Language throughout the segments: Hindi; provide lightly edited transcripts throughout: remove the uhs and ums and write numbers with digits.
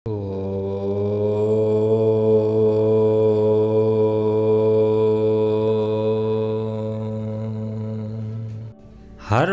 हर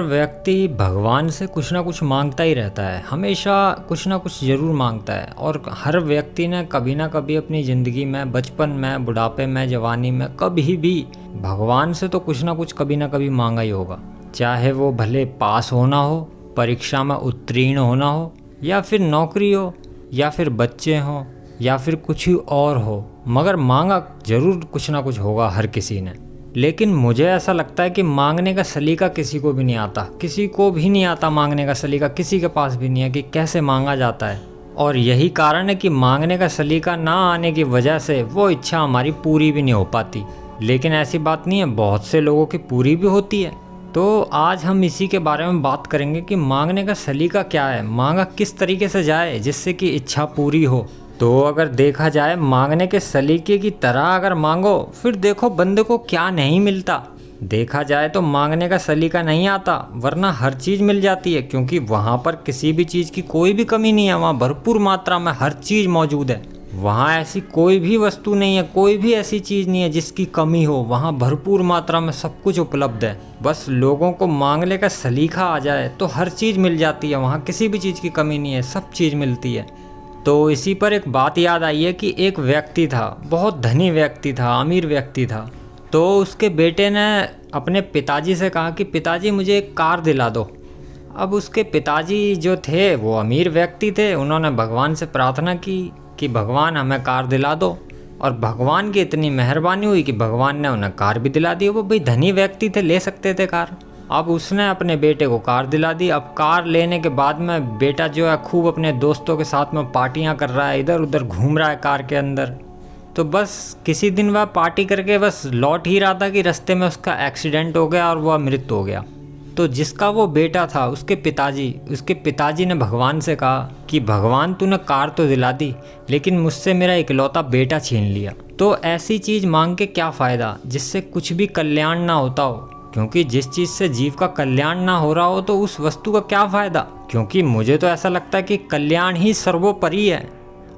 व्यक्ति भगवान से कुछ ना कुछ मांगता ही रहता है, हमेशा कुछ ना कुछ ज़रूर मांगता है। और हर व्यक्ति ने कभी ना कभी अपनी ज़िंदगी में, बचपन में, बुढ़ापे में, जवानी में, कभी भी भगवान से तो कुछ ना कुछ कभी ना कभी मांगा ही होगा। चाहे वो भले पास होना हो, परीक्षा में उत्तीर्ण होना हो, या फिर नौकरी हो, या फिर बच्चे हों, या फिर कुछ ही और हो, मगर मांगा ज़रूर कुछ ना कुछ होगा हर किसी ने। लेकिन मुझे ऐसा लगता है कि मांगने का सलीका किसी को भी नहीं आता, किसी को भी नहीं आता मांगने का सलीका, किसी के पास भी नहीं है कि कैसे मांगा जाता है। और यही कारण है कि मांगने का सलीका ना आने की वजह से वो इच्छा हमारी पूरी भी नहीं हो पाती। लेकिन ऐसी बात नहीं है, बहुत से लोगों की पूरी भी होती है। तो आज हम इसी के बारे में बात करेंगे कि मांगने का सलीका क्या है, मांगा किस तरीके से जाए जिससे कि इच्छा पूरी हो। तो अगर देखा जाए मांगने के सलीके की तरह अगर मांगो, फिर देखो बंदे को क्या नहीं मिलता। देखा जाए तो मांगने का सलीका नहीं आता, वरना हर चीज़ मिल जाती है, क्योंकि वहाँ पर किसी भी चीज़ की कोई भी कमी नहीं है। वहाँ भरपूर मात्रा में हर चीज़ मौजूद है। वहाँ ऐसी कोई भी वस्तु नहीं है, कोई भी ऐसी चीज़ नहीं है जिसकी कमी हो। वहाँ भरपूर मात्रा में सब कुछ उपलब्ध है। बस लोगों को मांगने का सलीका आ जाए तो हर चीज़ मिल जाती है। वहाँ किसी भी चीज़ की कमी नहीं है, सब चीज़ मिलती है। तो इसी पर एक बात याद आई है कि एक व्यक्ति था, बहुत धनी व्यक्ति था, अमीर व्यक्ति था। तो उसके बेटे ने अपने पिताजी से कहा कि पिताजी मुझे एक कार दिला दो। अब उसके पिताजी जो थे वो अमीर व्यक्ति थे। उन्होंने भगवान से प्रार्थना की कि भगवान हमें कार दिला दो। और भगवान की इतनी मेहरबानी हुई कि भगवान ने उन्हें कार भी दिला दी। वो भाई धनी व्यक्ति थे, ले सकते थे कार। अब उसने अपने बेटे को कार दिला दी। अब कार लेने के बाद में बेटा जो है खूब अपने दोस्तों के साथ में पार्टियां कर रहा है, इधर उधर घूम रहा है कार के अंदर। तो बस किसी दिन वह पार्टी करके बस लौट ही रहा था कि रास्ते में उसका एक्सीडेंट हो गया और वह मृत हो गया। तो जिसका वो बेटा था, उसके पिताजी ने भगवान से कहा कि भगवान तूने कार तो दिला दी, लेकिन मुझसे मेरा इकलौता बेटा छीन लिया। तो ऐसी चीज़ मांग के क्या फ़ायदा जिससे कुछ भी कल्याण ना होता हो। क्योंकि जिस चीज़ से जीव का कल्याण ना हो रहा हो तो उस वस्तु का क्या फ़ायदा। क्योंकि मुझे तो ऐसा लगता है कि कल्याण ही सर्वोपरि है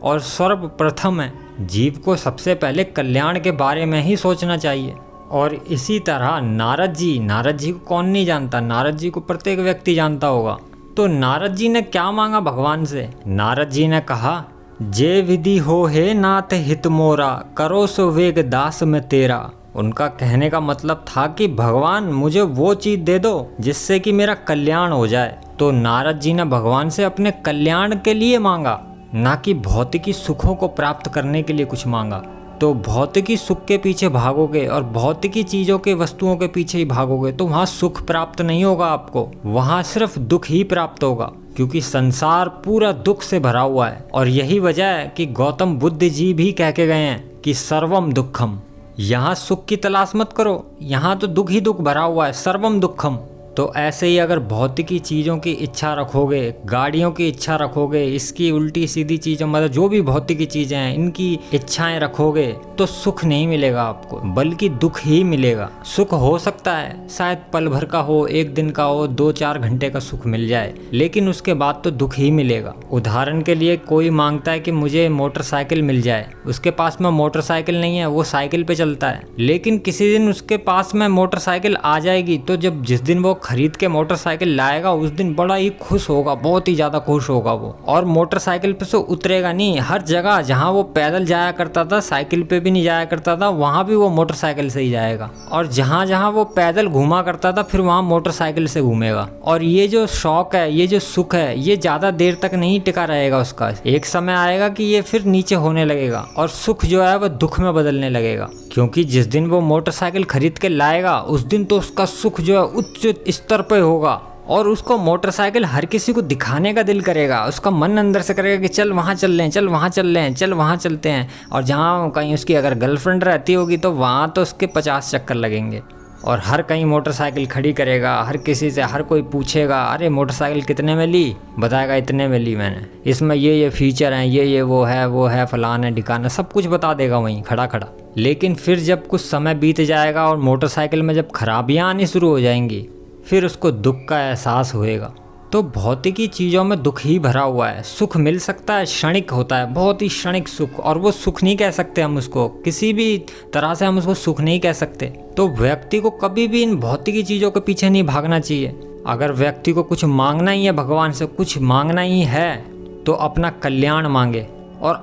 और सर्वप्रथम है। जीव को सबसे पहले कल्याण के बारे में ही सोचना चाहिए। और इसी तरह नारद जी को कौन नहीं जानता, नारद जी को प्रत्येक व्यक्ति जानता होगा। तो नारद जी ने क्या मांगा भगवान से। नारद जी ने कहा, जे विधि हो हे नाथ हित मोरा, करो सो वेग दास में तेरा। उनका कहने का मतलब था कि भगवान मुझे वो चीज़ दे दो जिससे कि मेरा कल्याण हो जाए। तो नारद जी ने भगवान से अपने कल्याण के लिए मांगा, ना कि भौतिकी सुखों को प्राप्त करने के लिए कुछ मांगा। तो भौतिकी सुख के पीछे भागोगे और भौतिकी चीज़ों के वस्तुओं के पीछे ही भागोगे तो वहाँ सुख प्राप्त नहीं होगा आपको, वहाँ सिर्फ दुख ही प्राप्त होगा। क्योंकि संसार पूरा दुख से भरा हुआ है। और यही वजह है कि गौतम बुद्ध जी भी कह के गए हैं कि सर्वम दुखम। यहाँ सुख की तलाश मत करो, यहाँ तो दुख ही दुख भरा हुआ है, सर्वम दुखम। तो ऐसे ही अगर भौतिकी चीज़ों की इच्छा रखोगे, गाड़ियों की इच्छा रखोगे, इसकी उल्टी सीधी चीज़ों मतलब जो भी भौतिकी चीज़ें हैं इनकी इच्छाएं रखोगे तो सुख नहीं मिलेगा आपको, बल्कि दुख ही मिलेगा। सुख हो सकता है शायद पल भर का हो, एक दिन का हो, 2-4 घंटे का सुख मिल जाए, लेकिन उसके बाद तो दुख ही मिलेगा। उदाहरण के लिए कोई मांगता है कि मुझे मोटरसाइकिल मिल जाए, उसके पास में मोटरसाइकिल नहीं है, वो साइकिल पे चलता है, लेकिन किसी दिन उसके पास में मोटरसाइकिल आ जाएगी। तो जब जिस दिन वो खरीद के मोटरसाइकिल लाएगा उस दिन बड़ा ही खुश होगा, बहुत ही ज़्यादा खुश होगा वो। और मोटरसाइकिल पे से उतरेगा नहीं, हर जगह जहाँ वो पैदल जाया करता था, साइकिल पे भी नहीं जाया करता था, वहाँ भी वो मोटरसाइकिल से ही जाएगा। और जहाँ जहाँ वो पैदल घूमा करता था फिर वहाँ मोटरसाइकिल से घूमेगा। और ये जो शौक है, ये जो सुख है, ये ज़्यादा देर तक नहीं टिका रहेगा उसका। एक समय आएगा कि ये फिर नीचे होने लगेगा और सुख जो है वह दुख में बदलने लगेगा। क्योंकि जिस दिन वो मोटरसाइकिल खरीद के लाएगा उस दिन तो उसका सुख जो है उच्च स्तर पे होगा और उसको मोटरसाइकिल हर किसी को दिखाने का दिल करेगा। उसका मन अंदर से करेगा कि चल वहाँ चल रहे हैं, चल वहाँ चल रहे हैं, चल वहाँ चलते हैं। और जहाँ कहीं उसकी अगर गर्लफ्रेंड रहती होगी तो वहाँ तो उसके 50 चक्कर लगेंगे। और हर कहीं मोटरसाइकिल खड़ी करेगा, हर किसी से, हर कोई पूछेगा अरे मोटरसाइकिल कितने में ली, बताएगा इतने में ली मैंने, इसमें ये फीचर हैं, ये वो है फलान है ढिकाना, सब कुछ बता देगा वहीं खड़ा खड़ा। लेकिन फिर जब कुछ समय बीत जाएगा और मोटरसाइकिल में जब खराबियाँ आनी शुरू हो जाएंगी फिर उसको दुख का एहसास होएगा। तो भौतिकी चीज़ों में दुख ही भरा हुआ है। सुख मिल सकता है, क्षणिक होता है, बहुत ही क्षणिक सुख, और वो सुख नहीं कह सकते हम उसको, किसी भी तरह से हम उसको सुख नहीं कह सकते। तो व्यक्ति को कभी भी इन भौतिकी चीज़ों के पीछे नहीं भागना चाहिए। अगर व्यक्ति को कुछ मांगना ही है, भगवान से कुछ मांगना ही है, तो अपना कल्याण मांगे, और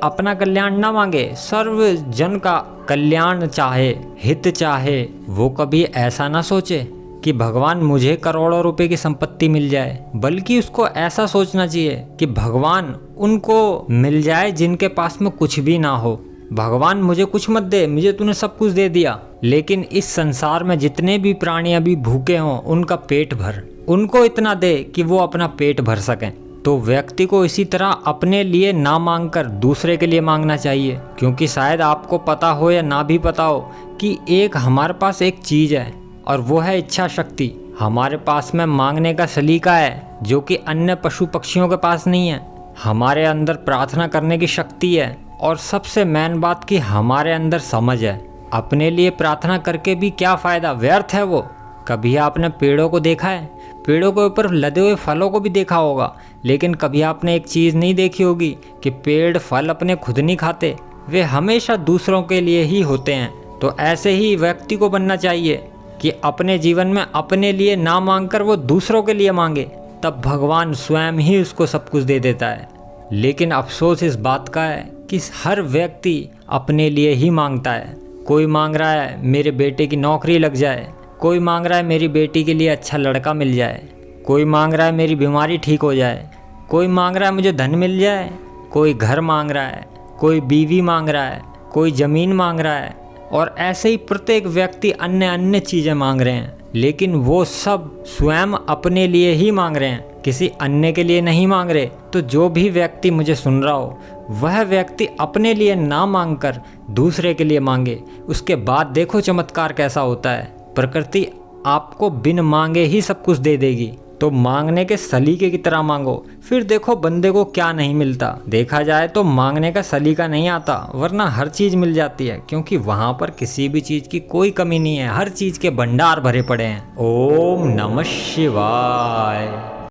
अपना कल्याण ना मांगे, सर्व जन का कल्याण चाहे, हित चाहे। वो कभी ऐसा ना सोचे कि भगवान मुझे करोड़ों रुपए की संपत्ति मिल जाए, बल्कि उसको ऐसा सोचना चाहिए कि भगवान उनको मिल जाए जिनके पास में कुछ भी ना हो। भगवान मुझे कुछ मत दे, मुझे तूने सब कुछ दे दिया, लेकिन इस संसार में जितने भी प्राणी अभी भूखे हों उनका पेट भर, उनको इतना दे कि वो अपना पेट भर सकें। तो व्यक्ति को इसी तरह अपने लिए ना मांगकर दूसरे के लिए मांगना चाहिए, क्योंकि शायद आपको पता हो या ना भी पता हो कि एक हमारे पास एक चीज़ है, और वो है इच्छा शक्ति। हमारे पास में मांगने का सलीका है जो कि अन्य पशु पक्षियों के पास नहीं है। हमारे अंदर प्रार्थना करने की शक्ति है, और सबसे मेन बात कि हमारे अंदर समझ है। अपने लिए प्रार्थना करके भी क्या फ़ायदा, व्यर्थ है वो। कभी आपने पेड़ों को देखा है? पेड़ों के ऊपर लदे हुए फलों को भी देखा होगा, लेकिन कभी आपने एक चीज़ नहीं देखी होगी कि पेड़ फल अपने खुद नहीं खाते, वे हमेशा दूसरों के लिए ही होते हैं। तो ऐसे ही व्यक्ति को बनना चाहिए कि अपने जीवन में अपने लिए ना मांगकर वो दूसरों के लिए मांगे, तब भगवान स्वयं ही उसको सब कुछ दे देता है। लेकिन अफसोस इस बात का है कि हर व्यक्ति अपने लिए ही मांगता है। कोई मांग रहा है मेरे बेटे की नौकरी लग जाए, कोई मांग रहा है मेरी बेटी के लिए अच्छा लड़का मिल जाए, कोई मांग रहा है मेरी बीमारी ठीक हो जाए, कोई मांग रहा है मुझे धन मिल जाए, कोई घर मांग रहा है, कोई बीवी मांग रहा है, कोई ज़मीन मांग रहा है, और ऐसे ही प्रत्येक व्यक्ति अन्य अन्य चीज़ें मांग रहे हैं। लेकिन वो सब स्वयं अपने लिए ही मांग रहे हैं, किसी अन्य के लिए नहीं मांग रहे। तो जो भी व्यक्ति मुझे सुन रहा हो, वह व्यक्ति अपने लिए ना मांगकर दूसरे के लिए मांगे। उसके बाद देखो चमत्कार कैसा होता है। प्रकृति आपको बिन मांगे ही सब कुछ दे देगी। तो मांगने के सलीके की तरह मांगो, फिर देखो बंदे को क्या नहीं मिलता। देखा जाए तो मांगने का सलीका नहीं आता, वरना हर चीज़ मिल जाती है, क्योंकि वहाँ पर किसी भी चीज़ की कोई कमी नहीं है, हर चीज़ के भंडार भरे पड़े हैं। ओम नमः शिवाय।